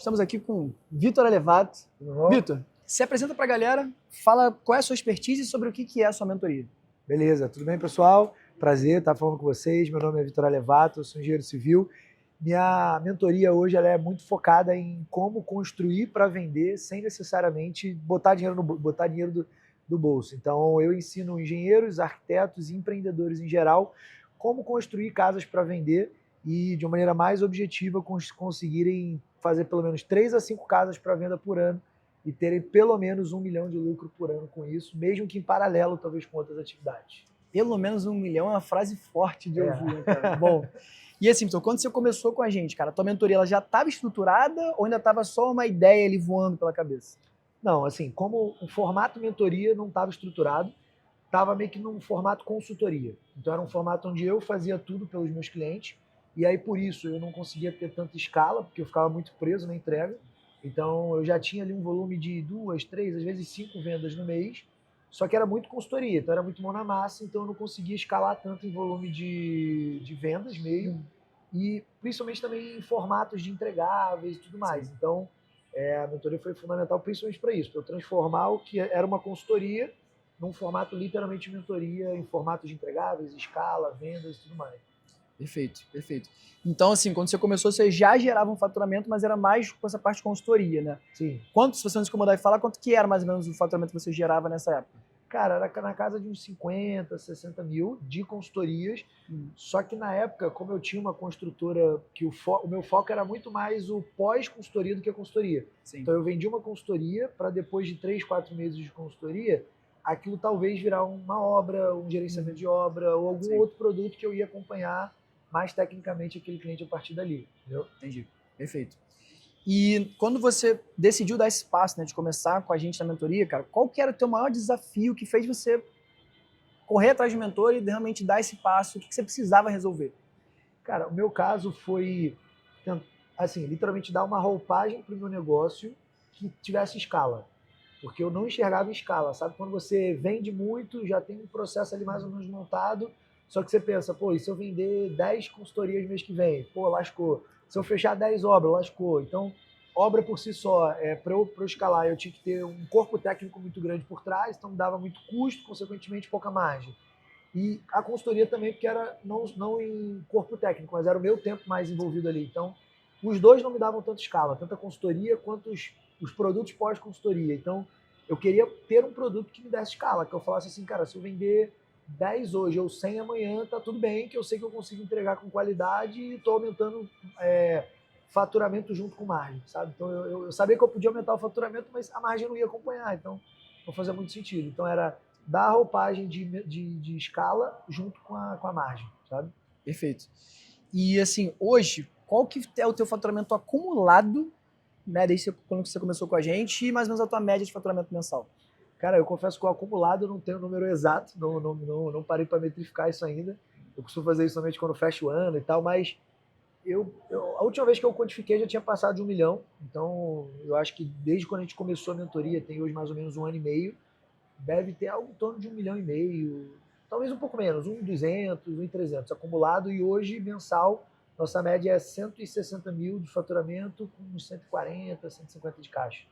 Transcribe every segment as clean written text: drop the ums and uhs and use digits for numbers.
Estamos aqui com Vitor Alevato. Vitor, se apresenta para a galera, fala qual é a sua expertise e sobre o que é a sua mentoria. Beleza, tudo bem, pessoal? Prazer estar falando com vocês. Meu nome é Vitor Alevato, eu sou engenheiro civil. Minha mentoria hoje ela é muito focada em como construir para vender sem necessariamente botar dinheiro do bolso. Então, eu ensino engenheiros, arquitetos e empreendedores em geral como construir casas para vender e, de uma maneira mais objetiva, conseguirem fazer pelo menos 3 a 5 casas para venda por ano e terem pelo menos 1 milhão de lucro por ano com isso, mesmo que em paralelo, talvez, com outras atividades. Pelo menos 1 milhão é uma frase forte de ouvir, né, cara? Bom, e assim, então, quando você começou com a gente, cara, a tua mentoria ela já estava estruturada ou ainda estava só uma ideia ali voando pela cabeça? Não, assim, como o formato mentoria não estava estruturado, estava meio que num formato consultoria. Então era um formato onde eu fazia tudo pelos meus clientes, e aí por isso eu não conseguia ter tanta escala, porque eu ficava muito preso na entrega. Então eu já tinha ali um volume de 2, 3, às vezes 5 vendas no mês, só que era muito consultoria, então era muito mão na massa, então eu não conseguia escalar tanto em volume de vendas mesmo, e principalmente também em formatos de entregáveis e tudo mais. Sim. Então a mentoria foi fundamental principalmente para isso, para eu transformar o que era uma consultoria num formato literalmente de mentoria, em formato de entregáveis, escala, vendas e tudo mais. Perfeito, perfeito. Então, assim, quando você começou, você já gerava um faturamento, mas era mais com essa parte de consultoria, né? Sim. Quanto, se você não se incomodar e falar, quanto que era mais ou menos o faturamento que você gerava nessa época? Cara, era na casa de uns 50, 60 mil de consultorias. Só que na época, como eu tinha uma construtora, que o meu foco era muito mais o pós-consultoria do que a consultoria. Sim. Então eu vendi uma consultoria para depois de 3, 4 meses de consultoria, aquilo talvez virar uma obra, um gerenciamento de obra ou algum outro produto que eu ia acompanhar mais tecnicamente aquele cliente a partir dali. Entendeu? Entendi. Perfeito. E quando você decidiu dar esse passo, né, de começar com a gente na mentoria, cara, qual que era o teu maior desafio que fez você correr atrás de mentor e realmente dar esse passo? O que você precisava resolver? Cara, o meu caso foi, assim, literalmente dar uma roupagem para o meu negócio que tivesse escala. Porque eu não enxergava escala, sabe? Quando você vende muito, já tem um processo ali mais ou menos montado, só que você pensa, pô, e se eu vender 10 consultorias no mês que vem? Pô, lascou. Se eu fechar 10 obras, lascou. Então, obra por si só, para eu escalar, eu tinha que ter um corpo técnico muito grande por trás, então dava muito custo, consequentemente pouca margem. E a consultoria também, porque era não em corpo técnico, mas era o meu tempo mais envolvido ali. Então, os dois não me davam tanta escala, tanto a consultoria quanto os produtos pós-consultoria. Então, eu queria ter um produto que me desse escala, que eu falasse assim, cara, se eu vender 10 hoje ou 100 amanhã, tá tudo bem, que eu sei que eu consigo entregar com qualidade e estou aumentando faturamento junto com margem, sabe? Então, eu sabia que eu podia aumentar o faturamento, mas a margem não ia acompanhar, então não fazia muito sentido. Então, era dar a roupagem de escala junto com a margem, sabe? Perfeito. E assim, hoje, qual que é o teu faturamento acumulado, né, desde quando você começou com a gente e mais ou menos a tua média de faturamento mensal? Cara, eu confesso que o acumulado eu não tenho o número exato, não parei para metrificar isso ainda. Eu costumo fazer isso somente quando fecha o ano e tal, mas a última vez que eu quantifiquei já tinha passado de 1 milhão. Então, eu acho que desde quando a gente começou a mentoria, tem hoje mais ou menos 1 ano e meio, deve ter algo em torno de 1,5 milhão, talvez um pouco menos, 1,200, 1,300 acumulado, e hoje, mensal, nossa média é 160 mil de faturamento com uns 140, 150 de caixa.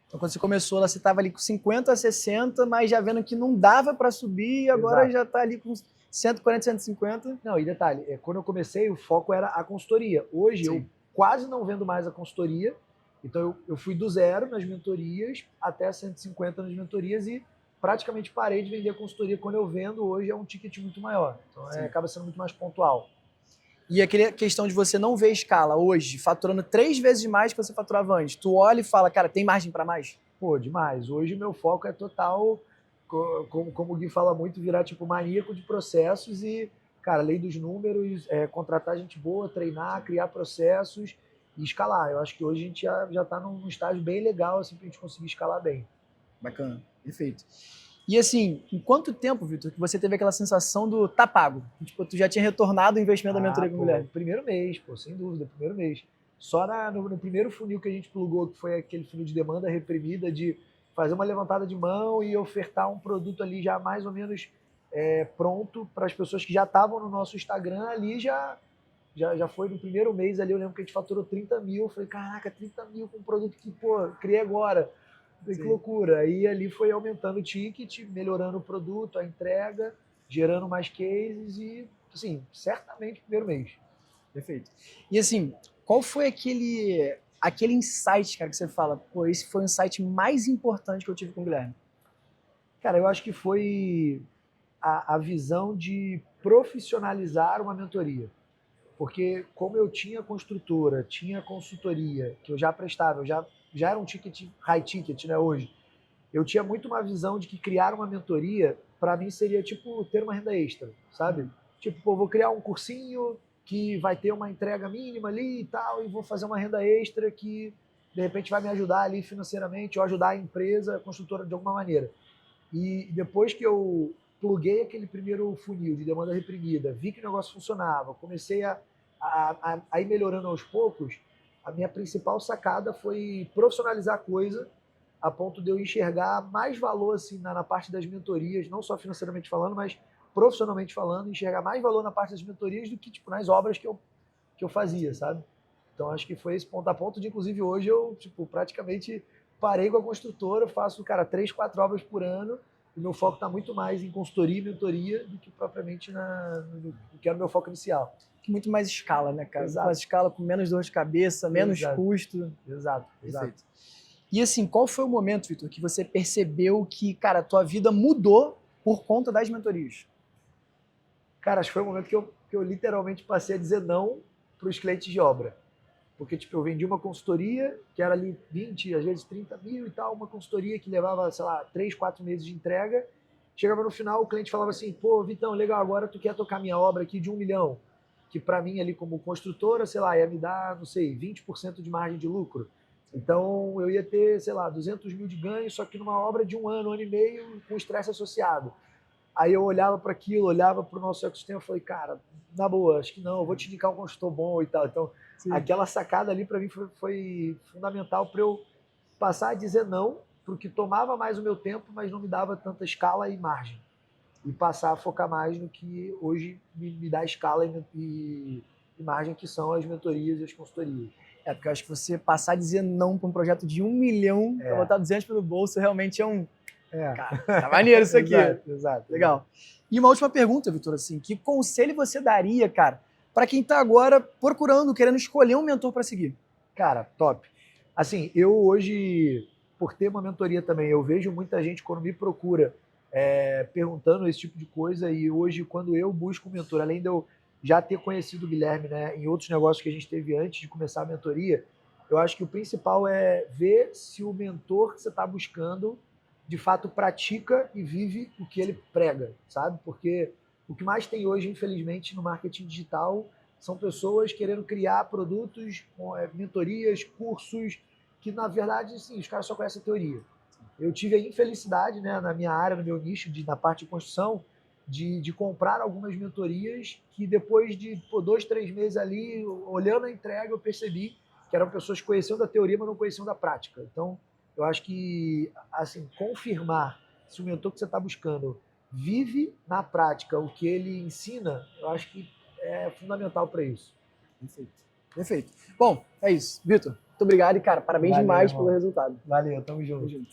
Então, quando você começou, você estava ali com 50, 60, mas já vendo que não dava para subir e agora já está ali com 140, 150. Não, e detalhe, quando eu comecei, o foco era a consultoria. Hoje, eu quase não vendo mais a consultoria, então eu fui do zero nas mentorias até 150 nas mentorias e praticamente parei de vender a consultoria. Quando eu vendo, hoje é um ticket muito maior. Então acaba sendo muito mais pontual. E aquela questão de você não ver escala hoje, faturando 3 vezes mais que você faturava antes, tu olha e fala, cara, tem margem para mais? Pô, demais. Hoje o meu foco é total, como o Gui fala muito, virar tipo maníaco de processos e, cara, lei dos números, contratar gente boa, treinar, criar processos e escalar. Eu acho que hoje a gente já está num estágio bem legal assim, para a gente conseguir escalar bem. Bacana, perfeito. E assim, em quanto tempo, Vitor, que você teve aquela sensação do tá pago? Tipo, tu já tinha retornado o investimento da mentoria com a mulher? Primeiro mês, pô, sem dúvida, primeiro mês. Só no primeiro funil que a gente plugou, que foi aquele funil de demanda reprimida, de fazer uma levantada de mão e ofertar um produto ali já mais ou menos pronto para as pessoas que já estavam no nosso Instagram, ali já já foi no primeiro mês ali, eu lembro que a gente faturou 30 mil. Eu falei, caraca, 30 mil com um produto que, pô, criei agora. Eu falei, que loucura. Aí ali foi aumentando o ticket, melhorando o produto, a entrega, gerando mais cases e, assim, certamente primeiro mês. Perfeito. E assim, qual foi aquele insight, cara, que você fala, pô, esse foi o insight mais importante que eu tive com o Guilherme? Cara, eu acho que foi a visão de profissionalizar uma mentoria. Porque como eu tinha construtora, tinha consultoria, que eu já prestava, já era um ticket high ticket, né, hoje. Eu tinha muito uma visão de que criar uma mentoria, para mim, seria tipo ter uma renda extra, sabe? Tipo, pô, vou criar um cursinho que vai ter uma entrega mínima ali e tal, e vou fazer uma renda extra que, de repente, vai me ajudar ali financeiramente ou ajudar a empresa, a construtora, de alguma maneira. E depois que eu pluguei aquele primeiro funil de demanda reprimida, vi que o negócio funcionava, comecei a ir melhorando aos poucos, a minha principal sacada foi profissionalizar a coisa a ponto de eu enxergar mais valor assim, na parte das mentorias, não só financeiramente falando, mas profissionalmente falando, enxergar mais valor na parte das mentorias do que tipo, nas obras que eu fazia, sabe? Então acho que foi esse ponto a ponto de, inclusive, hoje eu tipo, praticamente parei com a construtora, faço, cara, 3, 4 obras por ano. O meu foco está muito mais em consultoria e mentoria do que propriamente no que era o meu foco inicial. Que muito mais escala, né, cara? Muito Exato. mais escala, com menos dor de cabeça, menos Exato. custo. Exato. Perfeito. E assim, qual foi o momento, Vitor, que você percebeu que, cara, a tua vida mudou por conta das mentorias? Cara, acho que foi o momento que eu literalmente passei a dizer não para os clientes de obra. Porque, tipo, eu vendi uma consultoria que era ali 20, às vezes 30 mil e tal, uma consultoria que levava, sei lá, 3, 4 meses de entrega. Chegava no final, o cliente falava assim, pô, Vitão, legal, agora tu quer tocar minha obra aqui de 1 milhão, que para mim ali como construtora, sei lá, ia me dar, não sei, 20% de margem de lucro. Então eu ia ter, sei lá, 200 mil de ganho, só que numa obra de 1 ano e meio, com estresse associado. Aí eu olhava para aquilo, olhava para o nosso ecossistema e falei, cara, na boa, acho que não, eu vou te indicar um consultor bom e tal. Então, sim, aquela sacada ali para mim foi fundamental para eu passar a dizer não para o que tomava mais o meu tempo, mas não me dava tanta escala e margem. E passar a focar mais no que hoje me dá escala e margem, que são as mentorias e as consultorias. É, porque eu acho que você passar a dizer não para um projeto de 1 milhão, para botar 200 pelo bolso, realmente é um... Cara, tá maneiro isso aqui. Exato. Legal. E uma última pergunta, Vitor, assim, que conselho você daria, cara, para quem tá agora procurando, querendo escolher um mentor para seguir? Cara, top. Assim, eu hoje, por ter uma mentoria também, eu vejo muita gente quando me procura perguntando esse tipo de coisa, e hoje, quando eu busco um mentor, além de eu já ter conhecido o Guilherme, né, em outros negócios que a gente teve antes de começar a mentoria, eu acho que o principal é ver se o mentor que você está buscando de fato pratica e vive o que ele prega, sabe? Porque o que mais tem hoje, infelizmente, no marketing digital são pessoas querendo criar produtos, mentorias, cursos, que na verdade, sim, os caras só conhecem a teoria. Eu tive a infelicidade, né, na minha área, no meu nicho, na parte de construção, de comprar algumas mentorias que depois de 2, 3 meses ali, olhando a entrega, eu percebi que eram pessoas que conheciam da teoria, mas não conheciam da prática. Então, eu acho que, assim, confirmar se o mentor que você está buscando vive na prática o que ele ensina, eu acho que é fundamental para isso. Perfeito. Bom, é isso. Vitor, muito obrigado e, cara, parabéns demais pelo resultado. Valeu, tamo junto. Tamo junto.